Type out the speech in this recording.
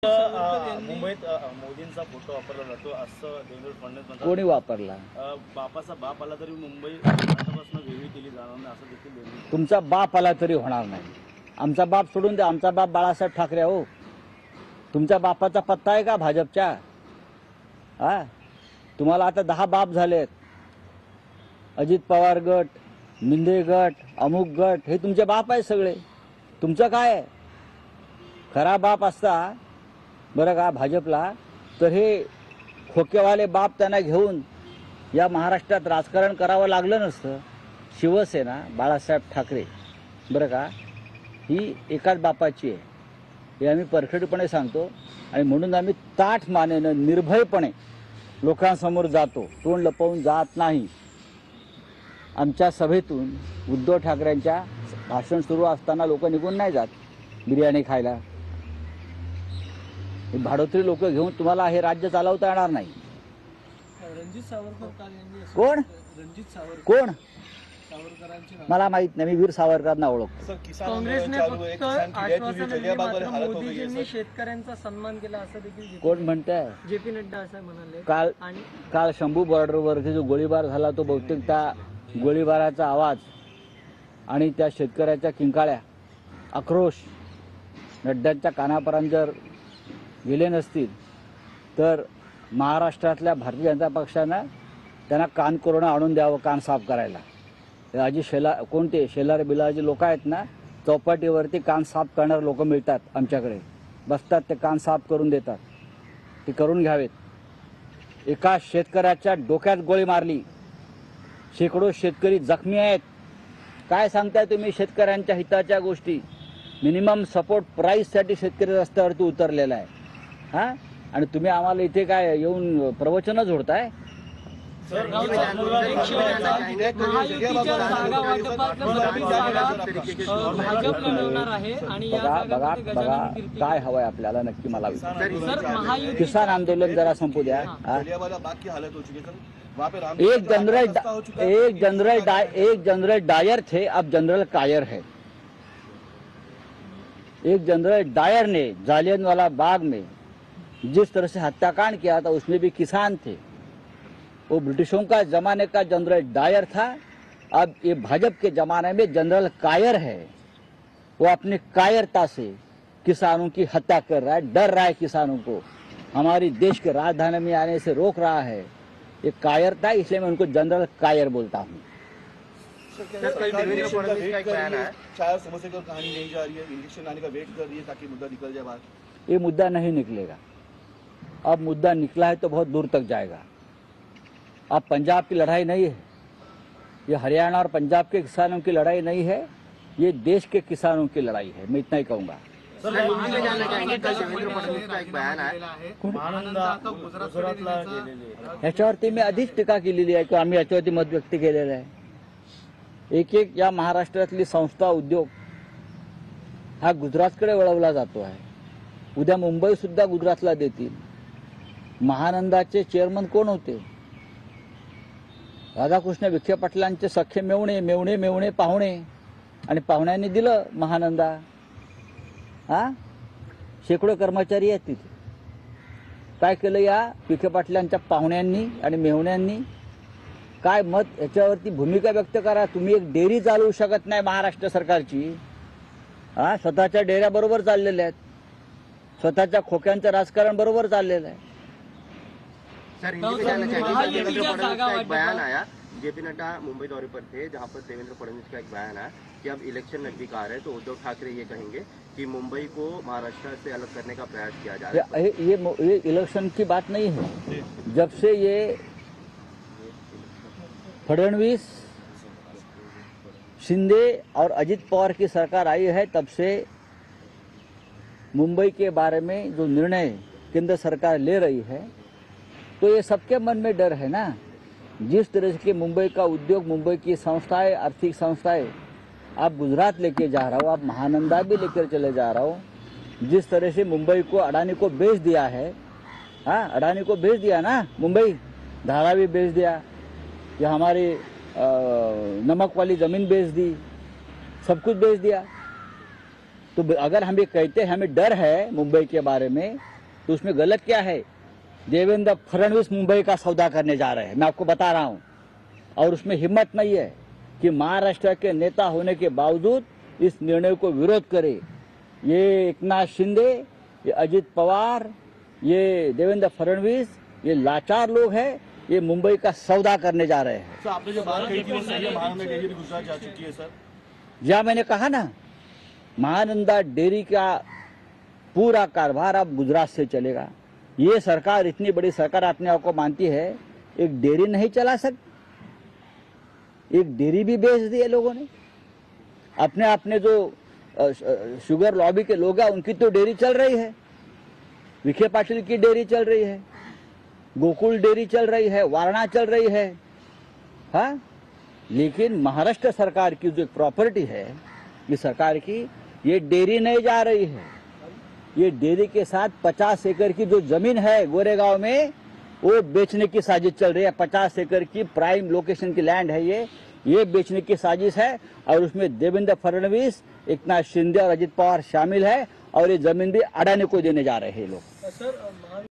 मुंबईत मोदींचा फोटो वापरला जातो असं देवेंद्र फडणवीस म्हणतात. कोणी वापरला? बापाचा बाप आला तरी मुंबई आतापासून वेगळी केली जाणार नाही असं देखील देवेंद्र. तुमचा बाप आला तरी होणार नाही. आमचा बाप सोडून द्या, आमचा बाप बाळासाहेब ठाकरे हो. तुमच्या बापाचा पत्ता आहे का भाजपच्या? हा, तुम्हाला आता 10 बाप झालेत. अजित पवार गट, मिंदे गट, अमुक गट, हे तुमचे बाप आहे सगळे. तुमचं काय आहे? खरा बाप असता बरं का भाजपला, तर हे खोकेवाले बाप त्यांना घेऊन या महाराष्ट्रात राजकारण करावं लागलं नसतं. शिवसेना बाळासाहेब ठाकरे बरं का, ही एकाच बापाची आहे, हे आम्ही परखडपणे सांगतो. आणि म्हणून आम्ही ताठ मानेनं निर्भयपणे लोकांसमोर जातो, तोंड लपवून जात नाही. आमच्या सभेतून उद्धव ठाकरेंच्या भाषण सुरू असताना लोक निघून नाही जात बिर्याणी खायला. भाडोत्री लोक घेऊन तुम्हाला हे राज्य चालवता येणार नाही. रणजित सावरकर काल यांनी कोण? रणजित सावरकर कोण? सावरकरांची मला माहित नाही, मी वीर सावरकरांना ओळखतो. काँग्रेसने फक्त आश्वासन दिली, मात्र मोदीजींनी शेतकऱ्यांचा सन्मान केला असं देखील कोण म्हणताय? जे.पी. नड्डा असं म्हणाले. काल शंभू बॉर्डरवरती जो गोळीबार झाला, तो बहुतेक त्या गोळीबाराचा आवाज आणि त्या शेतकऱ्याच्या किंकाळ्या, आक्रोश नड्ड्यांच्या कानापर्यंत जर गेले नसतील तर महाराष्ट्रातल्या भारतीय जनता पक्षानं त्यांना कान कोरोना आणून द्यावं, कान साफ करायला. आजी कोणते शेलार बिलाचे लोक आहेत ना, चौपाटीवरती कान साफ करणारे लोक मिळतात आमच्याकडे, बसतात, ते कान साफ करून देतात. ते करून घ्यावेत. एका शेतकऱ्याच्या डोक्यात गोळी मारली, शेकडो शेतकरी जखमी आहेत. काय सांगताय तुम्ही शेतकऱ्यांच्या हिताच्या गोष्टी? मिनिमम सपोर्ट प्राईससाठी शेतकरी रस्त्यावरती उतरलेला आहे. हां, आणि तुम्ही आम्हाला इथे काय येऊन प्रवचनं जोडताय? बघा काय हवंय आपल्याला नक्की मला विचार. किसान आंदोलन जरा संपू द्या. एक जनरल डायर थे, अब जनरल कायर है. एक जनरल डायर ने जालियनवाला बाग में जिस तरह से हत्याकांड किया था, उसमें भी किसान थे. वो ब्रिटिशों का जमाने का जनरल डायर था. अब ये भाजपा के जमाने में जनरल कायर है. वो अपनी कायरता से किसानों की हत्या कर रहा है, डर रहा है किसानों को, हमारी देश के राजधानी में आने से रोक रहा है. ये कायरता, इसलिए मैं उनको जनरल कायर बोलता हूँ. चार समस्या की कहानी नहीं जा रही है, इलेक्शन आने का वेट कर रही है ताकि मुद्दा निकल जाए बाहर. ये मुद्दा नहीं निकलेगा. अब मुद्दा निकला है तो बहुत दूर तक जाएगा. अब पंजाब की लड़ाई नहीं है, ये हरियाणा और पंजाब के किसानों की लड़ाई नहीं है, ये देश के किसानों की लड़ाई है. मैं इतना ही कहूँगा. याच्यावरती मी आधीच टीका केलेली आहे, किंवा आम्ही याच्यावरती मत व्यक्त केलेलं आहे. एक या महाराष्ट्रातली संस्था, उद्योग हा गुजरातकडे वळवला जातो आहे. उद्या मुंबई सुद्धा गुजरातला देतील. महानंदाचे चेअरमन कोण होते? राधाकृष्ण विखे पाटलांचे सख्खे मेवणे पाहुणे, आणि पाहुण्यांनी दिलं महानंदा. हा, शेकडो कर्मचारी आहेत तिथे. काय केलं या विखे पाटलांच्या पाहुण्यांनी आणि मेहुण्यांनी? काय मत याच्यावरती भूमिका व्यक्त करा. तुम्ही एक डेअरी चालवू शकत नाही महाराष्ट्र सरकारची. हा, स्वतःच्या डेऱ्या बरोबर चाललेल्या आहेत, स्वतःच्या खोक्यांचं राजकारण बरोबर चाललेलं आहे. सर, हिंदी में जानना चाहेंगे देवेंद्र फडणवीस का एक बयान आया, जे.पी. नड्डा मुंबई दौरे पर थे, जहां पर देवेंद्र फडणवीस का एक बयान आया कि अब इलेक्शन नजदीक आ रहे हैं, तो उद्धव ठाकरे ये कहेंगे कि मुंबई को महाराष्ट्र से अलग करने का प्रयास किया जा रहा है. ये इलेक्शन की बात नहीं है. जब से ये फडणवीस, शिंदे और अजित पवार की सरकार आई है, तब से मुंबई के बारे में जो निर्णय केंद्र सरकार ले रही है, तो ये सबके मन में डर है ना. जिस तरह से मुंबई का उद्योग, मुंबई की संस्थाएं, आर्थिक संस्थाएं आप गुजरात लेके जा रहा हो, आप महानंदा भी लेकर चले जा रहा हो. जिस तरह से मुंबई को अडानी को बेच दिया है, हाँ, अडानी को बेच दिया ना, मुंबई धारावी बेच दिया, या हमारी नमक वाली ज़मीन बेच दी, सब कुछ बेच दिया. तो अगर हम ये कहते हैं हमें डर है मुंबई के बारे में, तो उसमें गलत क्या है? देवेंद्र फडणवीस मुंबई का सौदा करने जा रहे हैं, मैं आपको बता रहा हूं। और उसमें हिम्मत नहीं है कि महाराष्ट्र के नेता होने के बावजूद इस निर्णय को विरोध करे। ये एकनाथ शिंदे, ये अजित पवार, ये देवेंद्र फडणवीस, ये लाचार लोग हैं, ये मुंबई का सौदा करने जा रहे हैं। सर आपने जो बात कही थी वो सही है, महानंदा डेयरी भी गुजरात जा चुकी है सर। जहाँ मैंने कहा ना, महानंदा डेयरी का पूरा कारोबार अब गुजरात से चलेगा। ये सरकार इतनी बड़ी सरकार अपने आप को मानती है, एक डेयरी नहीं चला सकती? एक डेयरी भी बेच दी है लोगों ने। अपने जो शुगर लॉबी के लोग हैं उनकी तो डेयरी चल रही है, विखे पाटिल की डेयरी चल रही है, गोकुल डेयरी चल रही है, वारणा चल रही है, हाँ। लेकिन महाराष्ट्र सरकार की जो प्रॉपर्टी है, ये सरकार की, ये डेयरी नहीं जा रही है। ये डेयरी के साथ 50 एकड़ की जो जमीन है गोरेगांव में, वो बेचने की साजिश चल रही है। 50 एकड़ की प्राइम लोकेशन की लैंड है ये बेचने की साजिश है। और उसमें देवेंद्र फडणवीस, एकनाथ शिंदे और अजित पवार शामिल है। और ये जमीन भी अडानी को देने जा रहे हैं लोग। सर